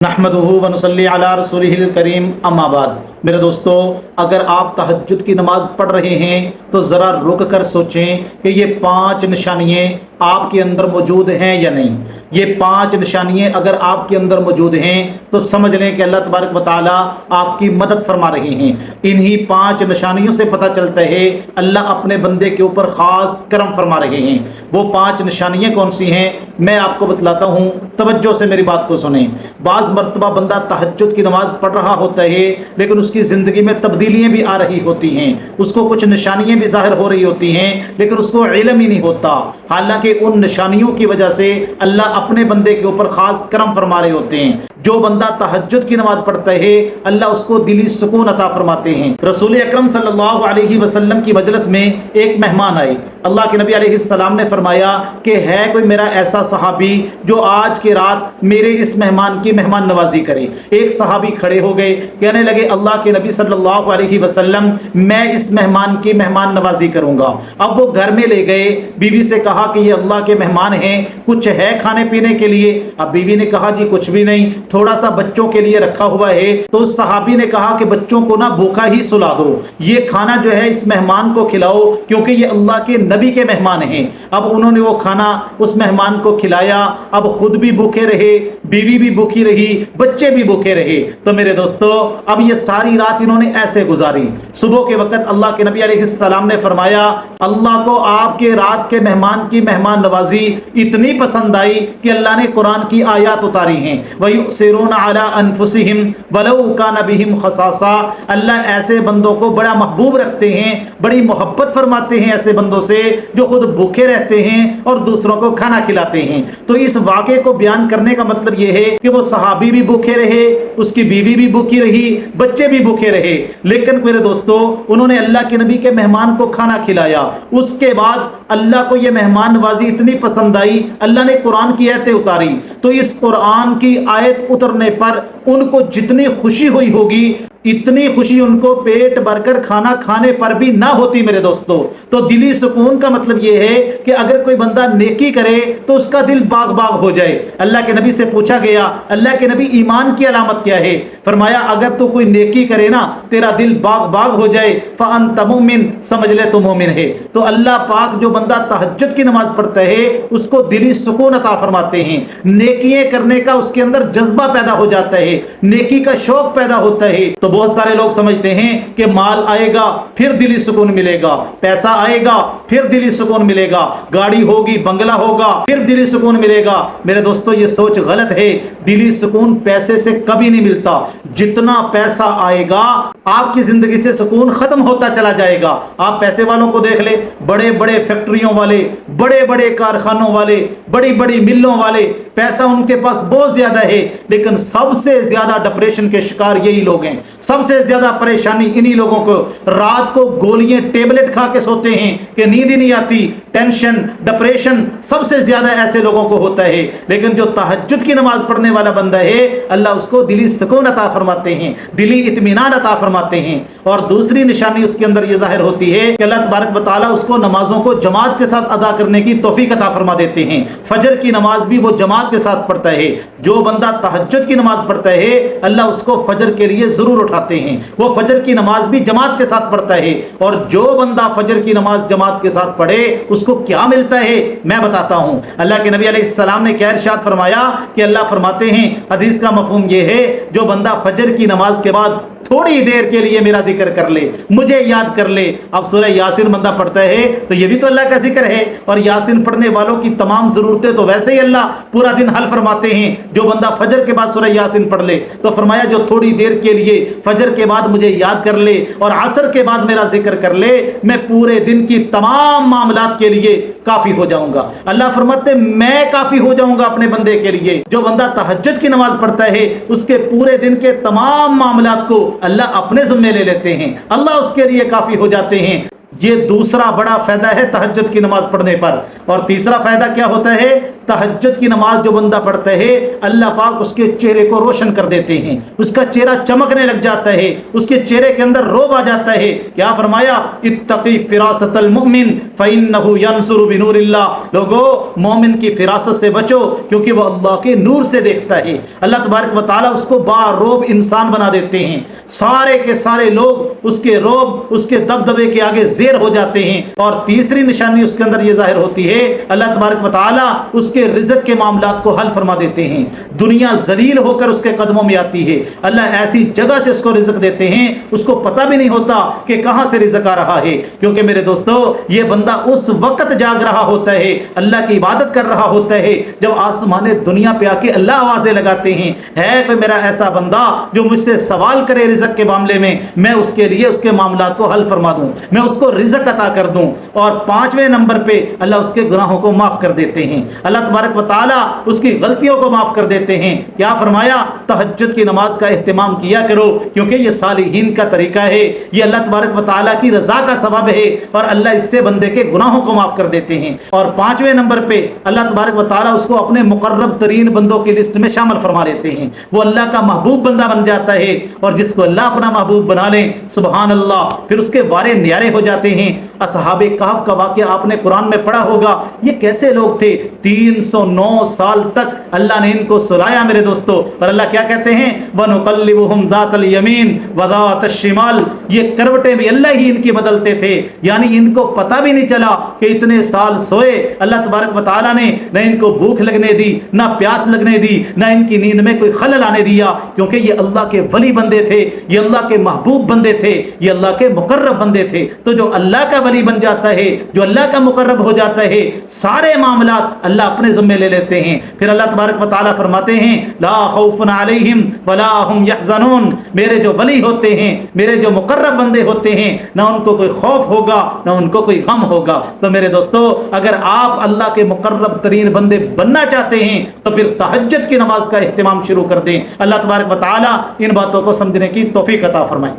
نحمدہ ونصلی علی رسولہ الکریم اما بعد۔ میرے دوستو، اگر آپ تہجد کی نماز پڑھ رہے ہیں تو ذرا رک کر سوچیں کہ یہ 5 نشانیاں آپ کے اندر موجود ہیں یا نہیں۔ یہ 5 نشانیاں اگر آپ کے اندر موجود ہیں تو سمجھ لیں کہ اللہ تبارک و تعالیٰ آپ کی مدد فرما رہے ہیں۔ انہی 5 نشانیوں سے پتہ چلتا ہے اللہ اپنے بندے کے اوپر خاص کرم فرما رہے ہیں۔ وہ 5 نشانیاں کون سی ہیں میں آپ کو بتلاتا ہوں، توجہ سے میری بات کو سنیں۔ بعض مرتبہ بندہ تہجد کی نماز پڑھ رہا ہوتا ہے لیکن اس کی زندگی میں تبدیلیاں بھی آ رہی ہوتی ہیں، اس کو کچھ نشانیاں بھی ظاہر ہو رہی ہوتی ہیں لیکن اس کو علم ہی نہیں ہوتا، حالانکہ ان نشانیوں کی وجہ سے اللہ اپنے بندے کے اوپر خاص کرم فرما رہے ہوتے ہیں۔ جو بندہ تہجد کی نماز پڑھتا ہے اللہ اس کو دلی سکون عطا فرماتے ہیں۔ رسول اکرم صلی اللہ علیہ وسلم کی مجلس میں ایک مہمان آئے، اللہ کے نبی علیہ السلام نے فرمایا کہ ہے کوئی میرا ایسا صحابی جو آج کی رات میرے اس مہمان کی مہمان نوازی کرے۔ ایک صحابی کھڑے ہو گئے، کہنے لگے اللہ کے نبی صلی اللہ علیہ وسلم میں اس مہمان کی مہمان نوازی کروں گا۔ اب وہ گھر میں لے گئے، بیوی سے کہا کہ یہ اللہ کے مہمان ہیں، کچھ ہے کھانے پینے کے لیے؟ اب بیوی نے کہا جی کچھ بھی نہیں، تھوڑا سا بچوں کے لیے رکھا ہوا ہے۔ تو اس صحابی نے کہا کہ بچوں کو نہ بھوکا ہی سلا دو، یہ کھانا جو ہے اس مہمان کو کھلاؤ کیونکہ یہ اللہ کے نبی کے مہمان ہیں۔ اب انہوں نے وہ کھانا اس مہمان کو کھلایا، اب خود بھی بھوکے رہے، بیوی بھی بھوکی رہی، بچے بھی بھوکے رہے۔ تو میرے دوستو، اب یہ ساری رات انہوں نے ایسے گزاری۔ صبح کے وقت اللہ کے نبی علیہ السلام نے فرمایا اللہ کو آپ کے رات کے مہمان کی مہمان نوازی اتنی پسند آئی کہ اللہ نے قرآن کی آیات اتاری ہیں، وَيُؤْثِرُونَ عَلَىٰ أَنفُسِهِمْ وَلَوْ كَانَ بِهِمْ خَصَاصَةٌ۔ اللہ ایسے بندوں کو بڑا محبوب رکھتے ہیں، بڑی محبت فرماتے ہیں ایسے بندوں سے جو خود بھوکے رہتے ہیں اور دوسروں کو کھانا کھلاتے ہیں۔ تو اس واقعے کو بیان کرنے کا مطلب یہ ہے کہ وہ صحابی بھی بھوکے رہے، اس کی بیوی بھی بھوکی رہی، بچے بھی بھوکے رہے، لیکن میرے دوستو انہوں نے اللہ کے نبی کے مہمان کو کھانا کھلایا۔ اس کے بعد اللہ کو یہ مہمان نوازی اتنی پسند آئی، اللہ نے قرآن کی آیتیں اتاری۔ تو اس قرآن کی آیت اترنے پر ان کو جتنی خوشی ہوئی ہوگی اتنی خوشی ان کو پیٹ بھر کر کھانا کھانے پر بھی نہ ہوتی میرے دوستو۔ تو دلی سکون کا مطلب یہ ہے کہ اگر کوئی بندہ نیکی کرے تو اس کا دل باغ باغ ہو جائے۔ اللہ کے نبی سے پوچھا گیا اللہ کے نبی ایمان کی علامت کیا ہے؟ فرمایا اگر تو کوئی نیکی کرے نا تیرا دل باغ باغ ہو جائے فَأَنْتَ مُؤْمِن، سمجھ لے تو مومن ہے۔ تو اللہ پاک جو بندہ تہجد کی نماز پڑھتا ہے اس کو دلی سکون عطا فرماتے ہیں، نیکیاں کرنے کا اس کے اندر جذبہ پیدا ہو جاتا ہے، نیکی کا شوق پیدا ہوتا ہے۔ تو بہت سارے لوگ سمجھتے ہیں کہ مال آئے گا پھر دلی سکون ملے گا، پیسہ آئے گا پھر دلی سکون ملے گا، گاڑی ہوگی، بنگلہ ہوگا پھر دلی سکون ملے گا۔ میرے دوستو یہ سوچ غلط ہے، دلی سکون پیسے سے کبھی نہیں ملتا۔ جتنا پیسہ آئے گا آپ کی زندگی سے سکون ختم ہوتا چلا جائے گا۔ آپ پیسے والوں کو دیکھ لیں، بڑے بڑے فیکٹریوں والے، بڑے بڑے کارخانوں والے، بڑی بڑی ملوں والے، پیسہ ان کے پاس بہت زیادہ ہے لیکن سب سے زیادہ ڈپریشن کے شکار یہی لوگ ہیں، سب سے زیادہ پریشانی انہی لوگوں کو، رات کو گولیاں ٹیبلٹ کھا کے سوتے ہیں کہ نیند ہی نہیں آتی، ٹینشن ڈپریشن سب سے زیادہ ایسے لوگوں کو ہوتا ہے۔ لیکن جو تہجد کی نماز پڑھنے والا بندہ ہے اللہ اس کو دلی سکون عطا فرماتے ہیں، دلی اطمینان عطا فرماتے ہیں۔ اور دوسری نشانی اس کے اندر یہ ظاہر ہوتی ہے کہ اللہ تبارک و تعالیٰ اس کو نمازوں کو جماعت کے ساتھ ادا کرنے کی توفیق عطا فرما دیتے ہیں۔ فجر کی نماز بھی وہ جماعت کے ساتھ پڑھتا ہے، جو بندہ تہجد کی نماز پڑھتا ہے اللہ اس کو فجر کے لیے ضرور اٹھاتے ہیں، وہ فجر کی نماز بھی جماعت کے ساتھ پڑھتا ہے۔ اور جو بندہ فجر کی نماز جماعت کے ساتھ پڑھے اس کو کیا ملتا ہے میں بتاتا ہوں۔ اللہ کے نبی علیہ السلام نے کیا ارشاد فرمایا کہ اللہ فرماتے ہیں، حدیث کا مفہوم یہ ہے جو بندہ فجر کی نماز کے بعد تھوڑی دیر کے لیے میرا ذکر کر لے، مجھے یاد کر لے۔ اب سورہ یاسین بندہ پڑھتا ہے تو یہ بھی تو اللہ کا ذکر ہے، اور یاسین پڑھنے والوں کی تمام ضرورتیں تو ویسے ہی اللہ پورا دن حل فرماتے ہیں۔ جو بندہ فجر کے بعد سورہ یاسین پڑھ لے تو فرمایا جو تھوڑی دیر کے لیے فجر کے بعد مجھے یاد کر لے اور عصر کے بعد میرا ذکر کر لے میں پورے دن کی تمام معاملات کے لیے کافی ہو جاؤں گا۔ اللہ فرماتے میں کافی ہو جاؤں گا اپنے بندے کے لیے۔ جو بندہ تہجد کی نماز پڑھتا ہے اس کے پورے دن کے تمام معاملات کو اللہ اپنے ذمے لے لیتے ہیں، اللہ اس کے لیے کافی ہو جاتے ہیں۔ یہ دوسرا بڑا فائدہ ہے تہجد کی نماز پڑھنے پر۔ اور تیسرا فائدہ کیا ہوتا ہے؟ تہجد کی نماز جو بندہ پڑھتا ہے اللہ پاک اس کے چہرے کو روشن کر دیتے ہیں، اس کا چہرہ چمکنے لگ جاتا ہے، اس کے چہرے کے اندر روب آ جاتا ہے۔ کیا فرمایا؟ اتقی فراست المؤمن فإنہ ینظر بنور اللہ، لوگو مومن کی فراست سے بچو کیونکہ وہ اللہ کے نور سے دیکھتا ہے۔ اللہ تبارک و تعالیٰ اس کو باروب انسان بنا دیتے ہیں، سارے کے سارے لوگ اس کے روب، اس کے دبدبے کے آگے زیر ہو جاتے ہیں۔ اور تیسری نشانی اس کے اندر یہ ظاہر ہوتی ہے، اللہ تبارک و تعالیٰ اس کے رزق کے معاملات کو حل فرما دیتے ہیں۔ دنیا ذلیل ہو کر اس کے قدموں میں آتی ہے، اللہ ایسی جگہ سے اس کو رزق دیتے ہیں اس کو پتہ بھی نہیں ہوتا کہ کہاں سے رزق آ رہا ہے، کیونکہ میرے دوستو یہ بندہ اس وقت جاگ رہا ہوتا ہے، اللہ کی عبادت کر رہا ہوتا ہے جب آسمان دنیا پہ آ کے اللہ آوازیں لگاتے ہیں، ہے کوئی میرا ایسا بندہ جو مجھ سے سوال کرے رزق کے معاملے میں اس کے لیے اس کے معاملات کو حل فرما دوں، میں اس کو رزق عطا کر دوں۔ اور 5ویں نمبر پہ اللہ اس کے گناہوں کو معاف کر دیتے ہیں، اللہ تبارک و تعالیٰ اس کی غلطیوں کو معاف کر دیتے ہیں۔ کیا فرمایا؟ تہجد کی نماز کا اہتمام کیا کرو کیونکہ یہ صالحین کا طریقہ ہے، یہ اللہ تبارک و تعالیٰ کی رضا کا سبب ہے اور اللہ اس سے بندے کے گناہوں کو معاف کر دیتے ہیں۔ اور 5ویں نمبر پہ اللہ تبارک و تعالیٰ اس کو اپنے مقرب ترین بندوں کی لسٹ میں شامل فرما لیتے ہیں، وہ اللہ کا محبوب بندہ بن جاتا ہے، اور جس کو اللہ اپنا محبوب بنا لے سبحان اللہ پھر اس کے بارے نیارے ہو جاتے ہیں۔ اصحاب کہف کا واقعہ آپ نے قرآن میں پڑھا ہوگا، یہ کیسے لوگ تھے؟ 309 سال تک اللہ نے ان کو سلایا میرے دوستو، اور اللہ کیا کہتے ہیں؟ وَنُقَلِّبُهُمْ ذَاتَ الْيَمِينِ وَذَاتَ الشِّمَالِ، یہ کروٹیں بھی اللہ ہی ان کی بدلتے تھے، یعنی ان کو پتہ بھی نہیں چلا کہ اتنے سال سوئے، اللہ تبارک و تعالیٰ نے نہ ان کو بھوک لگنے دی، نہ پیاس لگنے دی، نہ ان کی نیند میں کوئی خلل آنے دیا، کیونکہ یہ اللہ کے ولی بندے تھے، یہ اللہ کے محبوب بندے تھے، یہ اللہ کے مقرب بندے تھے۔ تو جو اللہ کا ولی بن جاتا ہے، جو اللہ کا مقرب ہو جاتا ہے، سارے معاملات اللہ اپنے ذمہ لے لیتے ہیں۔ پھر اللہ تبارک و تعالیٰ فرماتے ہیں لا خوف علیہم ولا هم يحزنون، میرے جو ولی ہوتے ہیں، میرے جو مقرب بندے ہوتے ہیں، نہ ان کو کوئی خوف ہوگا نہ ان کو کوئی غم ہوگا۔ تو میرے دوستو اگر آپ اللہ کے مقرب ترین بندے بننا چاہتے ہیں تو پھر تہجد کی نماز کا اہتمام شروع کر دیں۔ اللہ تبارک و تعالیٰ ان باتوں کو سمجھنے کی توفیق عطا فرمائے۔